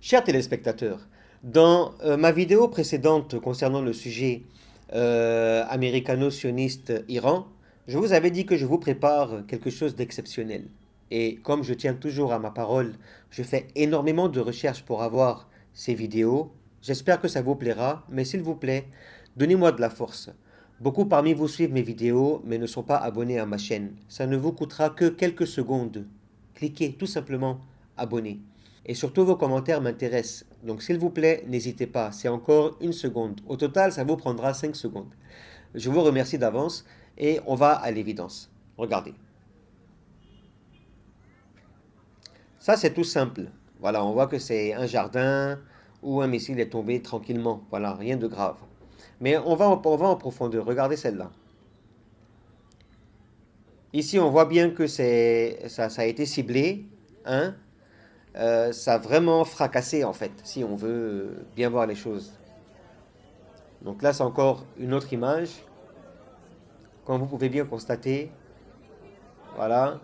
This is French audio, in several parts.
Chers téléspectateurs, dans ma vidéo précédente concernant le sujet américano-sioniste Iran, je vous avais dit que je vous prépare quelque chose d'exceptionnel. Et comme je tiens toujours à ma parole, je fais énormément de recherches pour avoir ces vidéos. J'espère que ça vous plaira, mais s'il vous plaît, donnez-moi de la force. Beaucoup parmi vous suivent mes vidéos, mais ne sont pas abonnés à ma chaîne. Ça ne vous coûtera que quelques secondes. Cliquez tout simplement abonner. Et surtout, vos commentaires m'intéressent. Donc, s'il vous plaît, n'hésitez pas. C'est encore une seconde. Au total, ça vous prendra 5 secondes. Je vous remercie d'avance et on va à l'évidence. Regardez. Ça, c'est tout simple. Voilà, on voit que c'est un jardin où un missile est tombé tranquillement. Voilà, rien de grave. Mais on va en profondeur. Regardez celle-là. Ici, on voit bien que ça a été ciblé. Hein. Ça a vraiment fracassé, en fait, si on veut bien voir les choses. Donc là, c'est encore une autre image. Comme vous pouvez bien constater, voilà.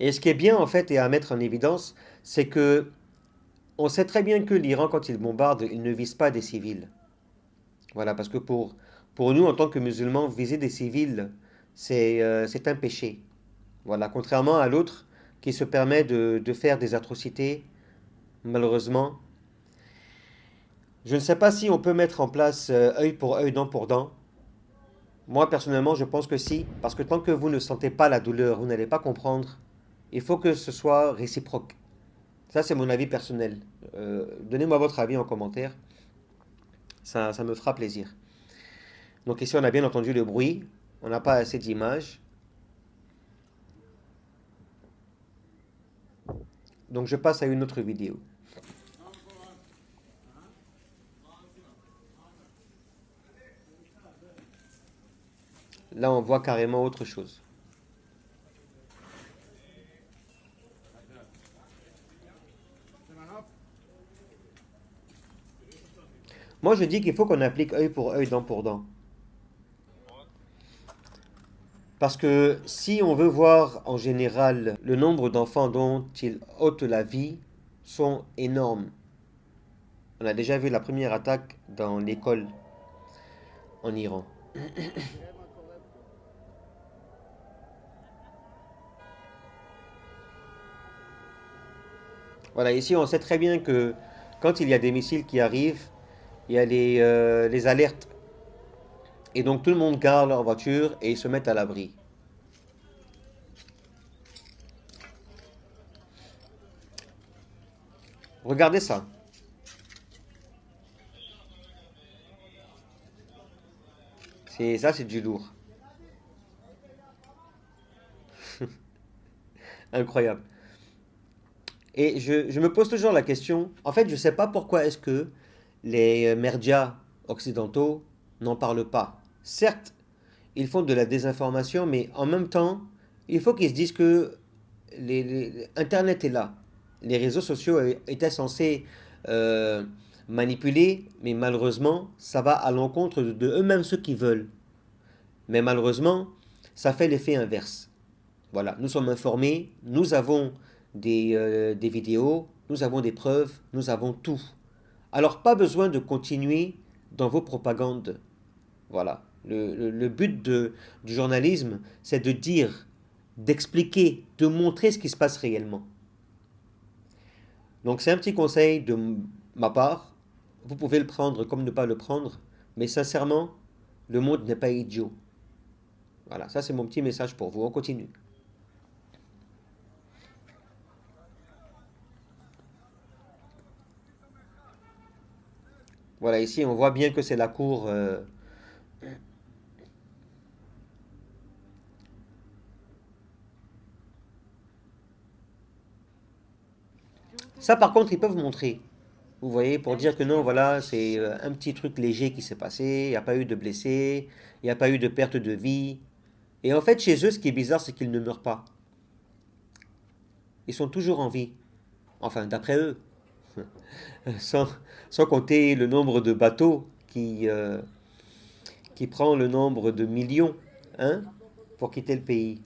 Et ce qui est bien, en fait, et à mettre en évidence, c'est que on sait très bien que l'Iran, quand il bombarde, il ne vise pas des civils. Voilà, parce que pour nous, en tant que musulmans, viser des civils, c'est un péché. Voilà, contrairement à l'autre qui se permet de faire des atrocités, malheureusement. Je ne sais pas si on peut mettre en place œil pour œil, dent pour dent. Moi, personnellement, je pense que si, parce que tant que vous ne sentez pas la douleur, vous n'allez pas comprendre. Il faut que ce soit réciproque. Ça, c'est mon avis personnel. Donnez-moi votre avis en commentaire. Ça me fera plaisir. Donc ici, on a bien entendu le bruit. On n'a pas assez d'images. Donc je passe à une autre vidéo. Là, on voit carrément autre chose. Moi, je dis qu'il faut qu'on applique œil pour œil, dent pour dent. Parce que si on veut voir en général le nombre d'enfants dont ils ôtent la vie sont énormes. On a déjà vu la première attaque dans l'école en Iran. Voilà, ici on sait très bien que quand il y a des missiles qui arrivent, il y a les alertes. Et donc tout le monde garde leur voiture et ils se mettent à l'abri. Regardez ça. Ça, c'est du lourd. Incroyable. Et je me pose toujours la question, en fait, je ne sais pas pourquoi est-ce que les merdias occidentaux n'en parlent pas. Certes, ils font de la désinformation, mais en même temps, il faut qu'ils se disent que Internet est là. Les réseaux sociaux étaient censés euh, manipuler, mais malheureusement, ça va à l'encontre de eux-mêmes ceux qui veulent. Mais malheureusement, ça fait l'effet inverse. Voilà, nous sommes informés, nous avons des vidéos, nous avons des preuves, nous avons tout. Alors pas besoin de continuer dans vos propagandes. Voilà. Le but du journalisme, c'est de dire, d'expliquer, de montrer ce qui se passe réellement. Donc c'est un petit conseil de ma part. Vous pouvez le prendre comme ne pas le prendre, mais sincèrement, le monde n'est pas idiot. Voilà, ça c'est mon petit message pour vous. On continue. Voilà, ici on voit bien que c'est la cour. Ça par contre, ils peuvent montrer. Vous voyez, pour dire que non, voilà, c'est un petit truc léger qui s'est passé, il n'y a pas eu de blessés, il n'y a pas eu de perte de vie. Et en fait, chez eux, ce qui est bizarre, c'est qu'ils ne meurent pas. Ils sont toujours en vie. Enfin, d'après eux. Sans, sans compter le nombre de bateaux qui prend le nombre de millions, hein, pour quitter le pays.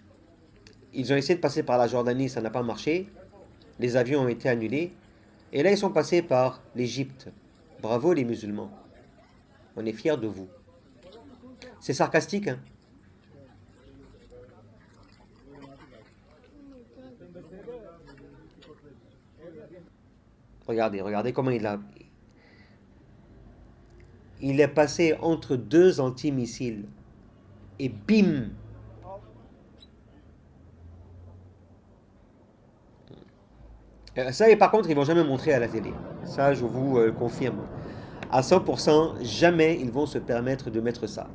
Ils ont essayé de passer par la Jordanie, ça n'a pas marché. les avions ont été annulés. Et là, ils sont passés par l'Égypte. Bravo les musulmans. On est fiers de vous. C'est sarcastique, hein? Regardez, regardez comment il a... Il est passé entre deux antimissiles. Et bim! Ça, et par contre, ils vont jamais montrer à la télé. Ça, je vous confirme. À 100%, jamais ils vont se permettre de mettre ça.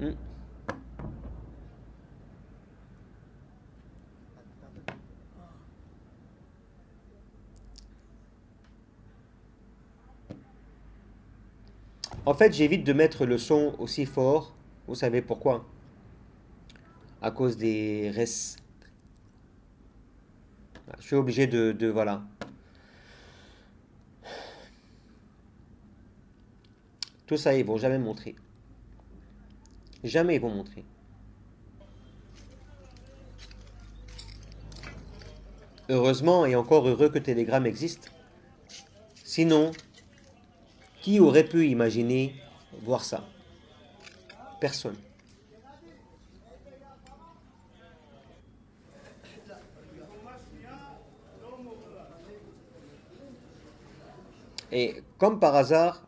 Hmm. En fait, j'évite de mettre le son aussi fort. Vous savez pourquoi? À cause des res. Je suis obligé voilà. Tout ça, ils vont jamais montrer. Jamais ils vont montrer. Heureusement et encore heureux que Telegram existe. Sinon, qui aurait pu imaginer voir ça? Personne. Et comme par hasard,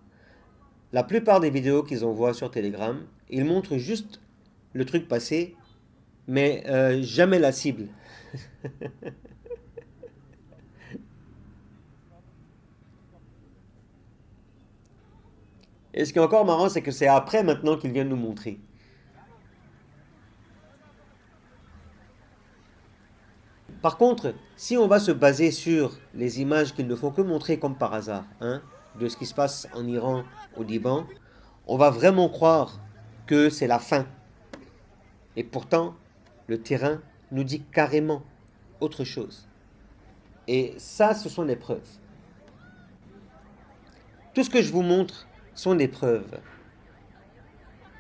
la plupart des vidéos qu'ils envoient sur Telegram, ils montrent juste le truc passé, mais jamais la cible. Et ce qui est encore marrant, c'est que c'est après maintenant qu'ils viennent nous montrer. Par contre, si on va se baser sur les images qu'ils ne font que montrer comme par hasard, hein, de ce qui se passe en Iran, au Liban, on va vraiment croire que c'est la fin. Et pourtant, le terrain nous dit carrément autre chose. Et ça, ce sont des preuves. Tout ce que je vous montre sont des preuves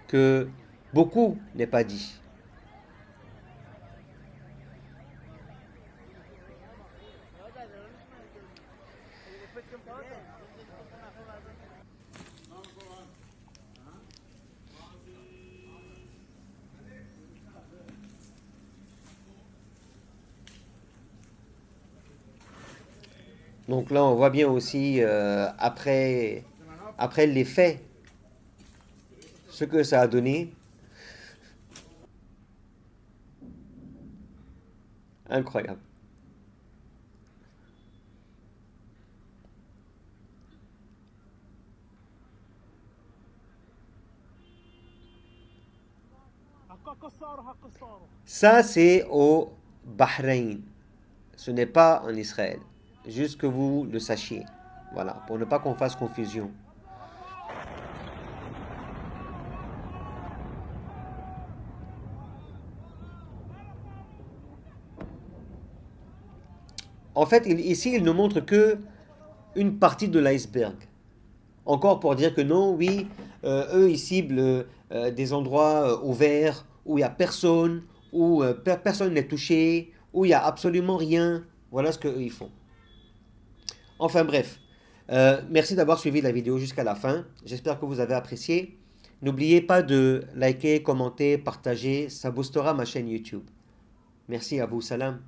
que beaucoup n'est pas dit. Donc là, on voit bien aussi, après les faits, ce que ça a donné. Incroyable. Ça, c'est au Bahreïn. Ce n'est pas en Israël. Juste que vous le sachiez. Voilà, pour ne pas qu'on fasse confusion. En fait, ici, il ne montre que une partie de l'iceberg. Encore pour dire que non, oui, eux, ils ciblent des endroits ouverts où il n'y a personne, où personne n'est touché, où il n'y a absolument rien. Voilà ce qu'eux, ils font. Enfin bref, merci d'avoir suivi la vidéo jusqu'à la fin. J'espère que vous avez apprécié. N'oubliez pas de liker, commenter, partager. Ça boostera ma chaîne YouTube. Merci à vous. Salam.